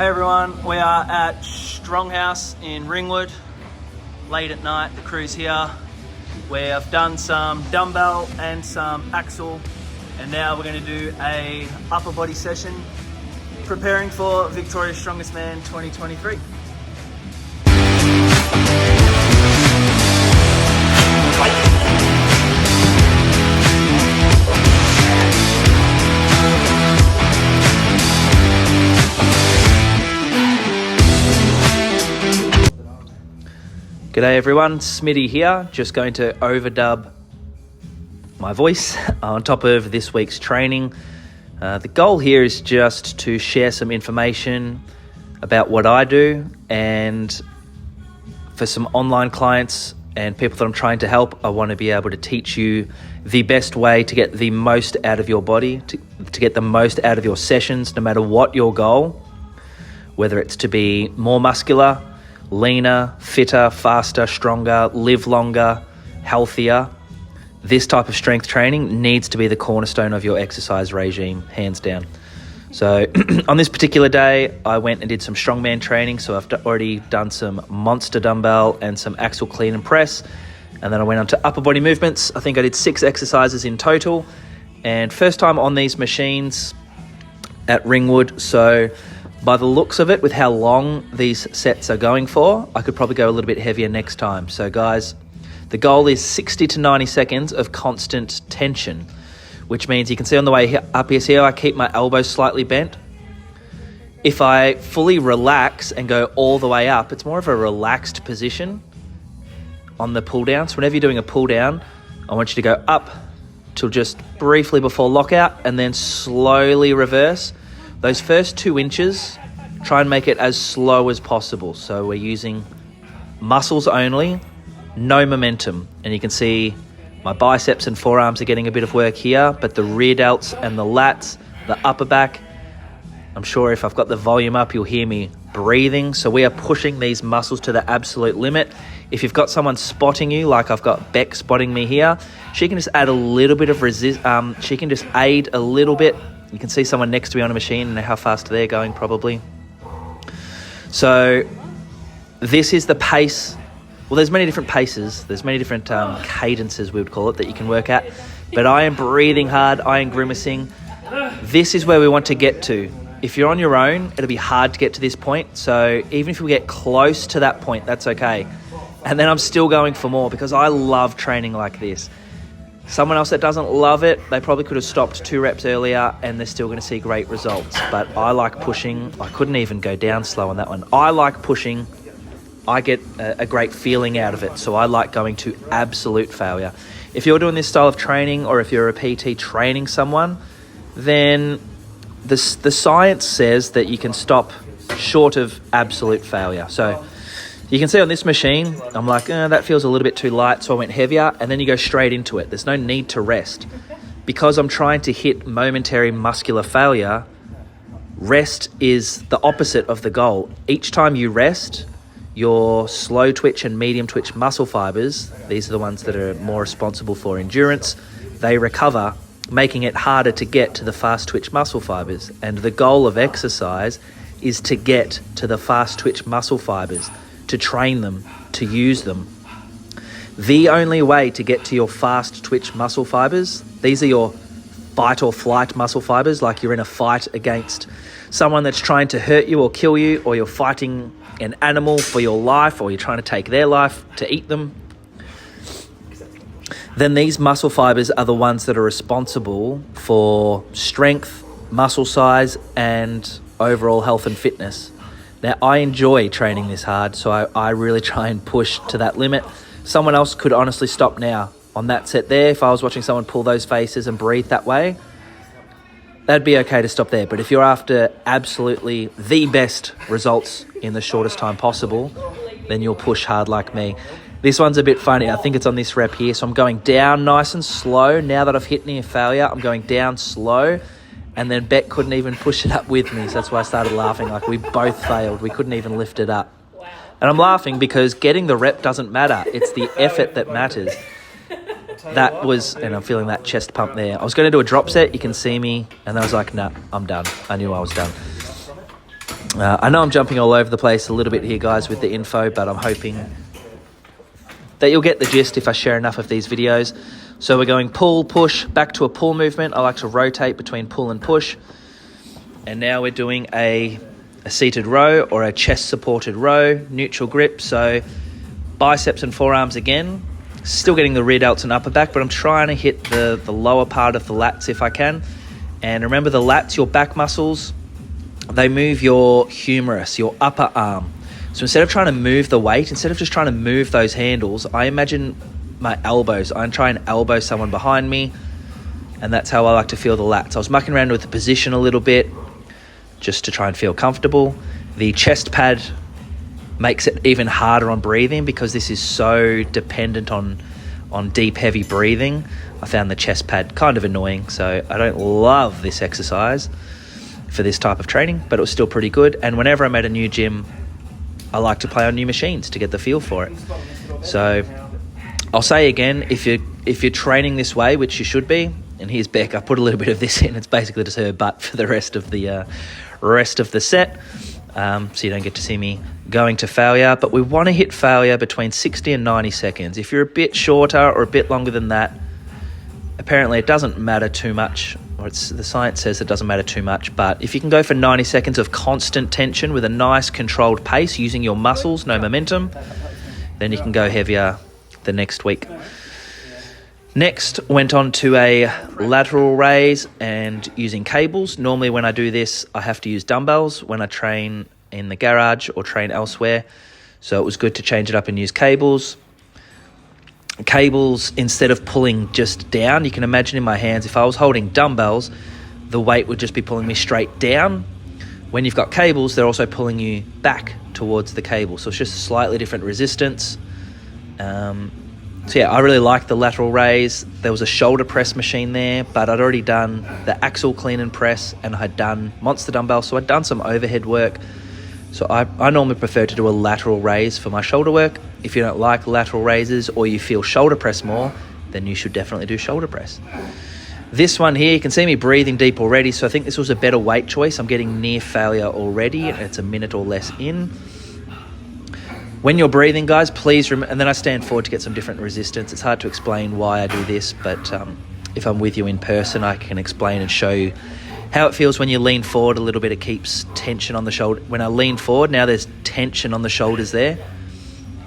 Hey everyone, we are at Stronghouse in Ringwood. Late at night, the crew's here. We have done some dumbbell and some axle, and now we're going to do a upper body session, preparing for Victoria's Strongest Man 2023. G'day everyone, Smitty here, just going to overdub my voice on top of this week's training. The goal here is just to share some information about what I do, and for some online clients and people that I'm trying to help, I want to be able to teach you the best way to get the most out of your body, to get the most out of your sessions, no matter what your goal, whether it's to be more muscular, leaner, fitter, faster, stronger, live longer, healthier. This type of strength training needs to be the cornerstone of your exercise regime, hands down. So on this particular day, I went and did some strongman training. So I've already done some monster dumbbell and some axle clean and press. And then I went on to upper body movements. I think I did 6 exercises in total. And first time on these machines at Ringwood. So by the looks of it, with how long these sets are going for, I could probably go a little bit heavier next time. So guys, the goal is 60 to 90 seconds of constant tension, which means you can see on the way up here, I keep my elbows slightly bent. If I fully relax and go all the way up, it's more of a relaxed position on the pull down. So whenever you're doing a pull down, I want you to go up till just briefly before lockout and then slowly reverse. Those first 2 inches, try and make it as slow as possible. So we're using muscles only, no momentum. And you can see my biceps and forearms are getting a bit of work here, but the rear delts and the lats, the upper back, I'm sure if I've got the volume up, you'll hear me breathing. So we are pushing these muscles to the absolute limit. If you've got someone spotting you, like I've got Beck spotting me here, she can just add a little bit of she can just aid a little bit. You can see someone next to me on a machine and how fast they're going probably. So this is the pace. Well, there's many different paces. There's many different cadences, we would call it, that you can work at. But I am breathing hard. I am grimacing. This is where we want to get to. If you're on your own, it'll be hard to get to this point. So even if we get close to that point, that's okay. And then I'm still going for more because I love training like this. Someone else that doesn't love it, they probably could have stopped 2 reps earlier and they're still going to see great results. But I like pushing. I couldn't even go down slow on that one. I like pushing. I get a great feeling out of it. So I like going to absolute failure. If you're doing this style of training, or if you're a PT training someone, then the science says that you can stop short of absolute failure. So you can see on this machine, I'm like, that feels a little bit too light, so I went heavier, and then you go straight into it. There's no need to rest. Because I'm trying to hit momentary muscular failure, rest is the opposite of the goal. Each time you rest, your slow twitch and medium twitch muscle fibers, these are the ones that are more responsible for endurance, they recover, making it harder to get to the fast twitch muscle fibers. And the goal of exercise is to get to the fast twitch muscle fibers, to train them, to use them. The only way to get to your fast twitch muscle fibers, these are your fight or flight muscle fibers, like you're in a fight against someone that's trying to hurt you or kill you, or you're fighting an animal for your life, or you're trying to take their life to eat them. Then these muscle fibers are the ones that are responsible for strength, muscle size, and overall health and fitness. Now, I enjoy training this hard, so I really try and push to that limit. Someone else could honestly stop now on that set there. If I was watching someone pull those faces and breathe that way, that'd be okay to stop there. But if you're after absolutely the best results in the shortest time possible, then you'll push hard like me. This one's a bit funny. I think it's on this rep here. So I'm going down nice and slow. Now that I've hit near failure, I'm going down slow. And then Beck couldn't even push it up with me. So that's why I started laughing. Like, we both failed. We couldn't even lift it up. And I'm laughing because getting the rep doesn't matter. It's the effort that matters. That was, and I'm feeling that chest pump there. I was going to do a drop set. You can see me. And I was like, nah, I'm done. I knew I was done. I know I'm jumping all over the place a little bit here, guys, with the info, but I'm hoping that you'll get the gist if I share enough of these videos. So we're going pull, push, back to a pull movement. I like to rotate between pull and push. And now we're doing a seated row or a chest supported row, neutral grip. So biceps and forearms again, still getting the rear delts and upper back, but I'm trying to hit the lower part of the lats if I can. And remember, the lats, your back muscles, they move your humerus, your upper arm. So instead of trying to move the weight, instead of just trying to move those handles, I imagine my elbows. I try and elbow someone behind me, and that's how I like to feel the lats. I was mucking around with the position a little bit just to try and feel comfortable. The chest pad makes it even harder on breathing because this is so dependent on deep, heavy breathing. I found the chest pad kind of annoying, so I don't love this exercise for this type of training, but it was still pretty good. And whenever I'm at a new gym, I like to play on new machines to get the feel for it. So I'll say again, if you're training this way, which you should be, and here's Beck, I put a little bit of this in. It's basically just her butt for the rest of the set, so you don't get to see me going to failure. But we want to hit failure between 60 and 90 seconds. If you're a bit shorter or a bit longer than that, apparently it doesn't matter too much, or the science says it doesn't matter too much. But if you can go for 90 seconds of constant tension with a nice controlled pace using your muscles, no momentum, then you can go heavier the next week. Next, went on to a lateral raise and using cables. Normally when I do this, I have to use dumbbells when I train in the garage or train elsewhere. So it was good to change it up and use cables. Cables, instead of pulling just down, you can imagine in my hands, if I was holding dumbbells, the weight would just be pulling me straight down. When you've got cables, they're also pulling you back towards the cable. So it's just a slightly different resistance. So yeah, I really like the lateral raise. There was a shoulder press machine there, but I'd already done the axle clean and press, and I had done monster dumbbell, so I'd done some overhead work. So I normally prefer to do a lateral raise for my shoulder work. If you don't like lateral raises or you feel shoulder press more, then you should definitely do shoulder press. This one here, you can see me breathing deep already, so I think this was a better weight choice. I'm getting near failure already, and it's a minute or less in. When you're breathing, guys, please remember, and then I stand forward to get some different resistance. It's hard to explain why I do this, but if I'm with you in person, I can explain and show you how it feels when you lean forward a little bit. It keeps tension on the shoulder. When I lean forward, now there's tension on the shoulders there,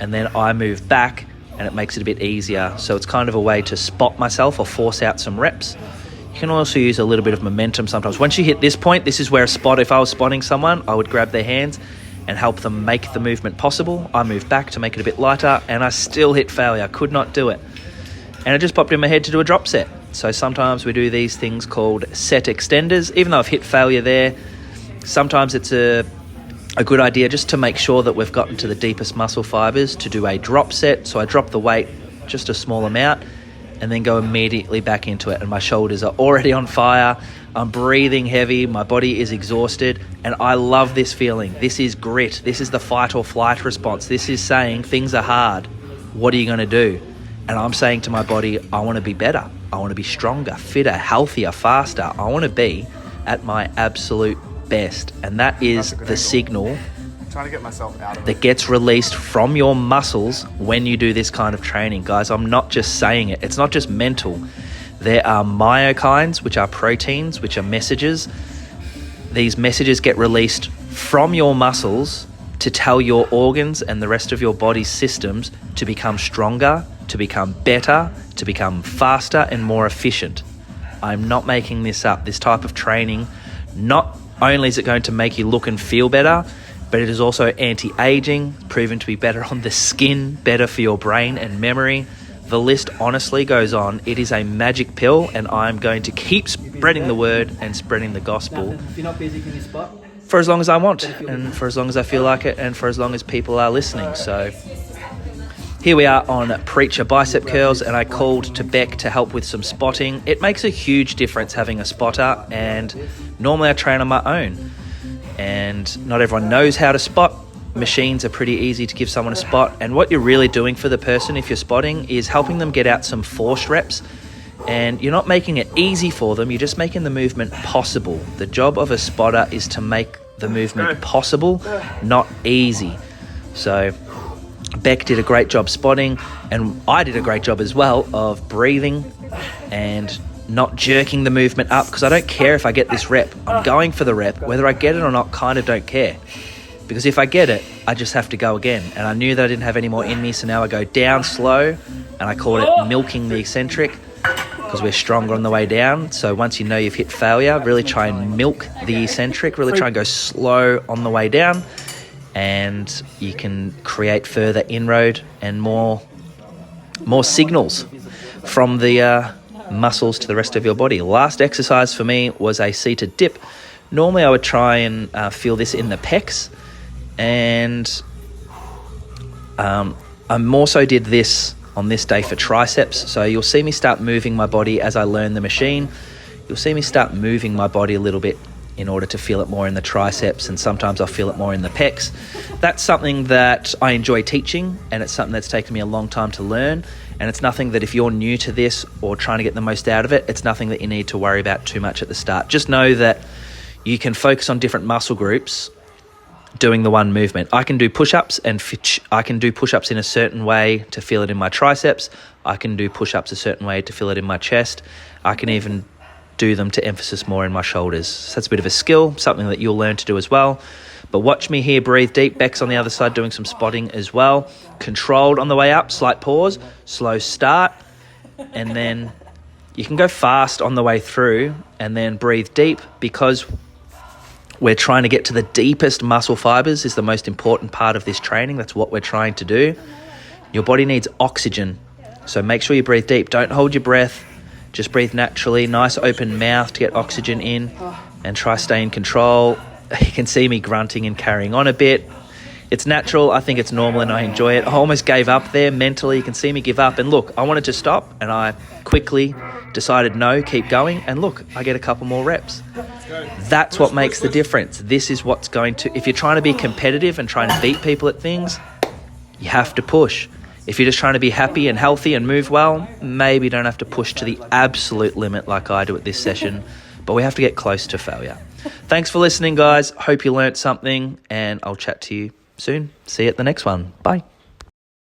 and then I move back, and it makes it a bit easier. So it's kind of a way to spot myself or force out some reps. You can also use a little bit of momentum sometimes. Once you hit this point, this is where if I was spotting someone, I would grab their hands and help them make the movement possible. I move back to make it a bit lighter, and I still hit failure. I could not do it. And it just popped in my head to do a drop set. So sometimes we do these things called set extenders. Even though I've hit failure there, sometimes it's a good idea just to make sure that we've gotten to the deepest muscle fibers to do a drop set. So I drop the weight just a small amount and then go immediately back into it. And my shoulders are already on fire. I'm breathing heavy. My body is exhausted. And I love this feeling. This is grit. This is the fight or flight response. This is saying things are hard. What are you going to do? And I'm saying to my body, I want to be better. I want to be stronger, fitter, healthier, faster. I want to be at my absolute best. And that is the signal I'm trying to get myself out of that gets released from your muscles when you do this kind of training. Guys, I'm not just saying it. It's not just mental. There are myokines, which are proteins, which are messages. These messages get released from your muscles to tell your organs and the rest of your body's systems to become stronger, to become better, to become faster and more efficient. I'm not making this up. This type of training, not only is it going to make you look and feel better, but it is also anti-aging, proven to be better on the skin, better for your brain and memory. The list honestly goes on. It is a magic pill, and I'm going to keep spreading the word and spreading the gospel for as long as I want, and for as long as I feel like it, and for as long as people are listening. So here we are on Preacher Bicep Curls, and I called to Beck to help with some spotting. It makes a huge difference having a spotter, and normally I train on my own, and not everyone knows how to spot. Machines are pretty easy to give someone a spot, and what you're really doing for the person if you're spotting is helping them get out some forced reps, and you're not making it easy for them, you're just making the movement possible. The job of a spotter is to make the movement possible, not easy. So Beck did a great job spotting, and I did a great job as well of breathing and not jerking the movement up, because I don't care if I get this rep. I'm going for the rep. Whether I get it or not, kind of don't care. Because if I get it, I just have to go again. And I knew that I didn't have any more in me, so now I go down slow, and I call it milking the eccentric, because we're stronger on the way down. So once you know you've hit failure, really try and milk the eccentric, really try and go slow on the way down, and you can create further inroad and more signals from the muscles to the rest of your body. Last exercise for me was a seated dip. Normally I would try and feel this in the pecs, and I more so did this on this day for triceps. So you'll see me start moving my body as I learn the machine. You'll see me start moving my body a little bit in order to feel it more in the triceps, and sometimes I'll feel it more in the pecs. That's something that I enjoy teaching, and it's something that's taken me a long time to learn, and it's nothing that if you're new to this or trying to get the most out of it, it's nothing that you need to worry about too much at the start. Just know that you can focus on different muscle groups doing the one movement. I can do push-ups, and I can do push-ups in a certain way to feel it in my triceps. I can do push-ups a certain way to feel it in my chest. I can even do them to emphasis more in my shoulders. So that's a bit of a skill, something that you'll learn to do as well. But watch me here, breathe deep. Beck's on the other side doing some spotting as well. Controlled on the way up, slight pause, slow start, and then you can go fast on the way through and then breathe deep, because we're trying to get to the deepest muscle fibers is the most important part of this training. That's what we're trying to do. Your body needs oxygen, so make sure you breathe deep. Don't hold your breath. Just breathe naturally. Nice open mouth to get oxygen in, and try stay in control. You can see me grunting and carrying on a bit. It's natural. I think it's normal, and I enjoy it. I almost gave up there mentally. You can see me give up. And look, I wanted to stop, and I quickly decided no, keep going. And look, I get a couple more reps. That's what makes the difference. This is what's going to... If you're trying to be competitive and trying to beat people at things, you have to push. If you're just trying to be happy and healthy and move well, maybe you don't have to push to the absolute limit like I do at this session, but we have to get close to failure. Thanks for listening, guys. Hope you learnt something, and I'll chat to you soon. See you at the next one. Bye.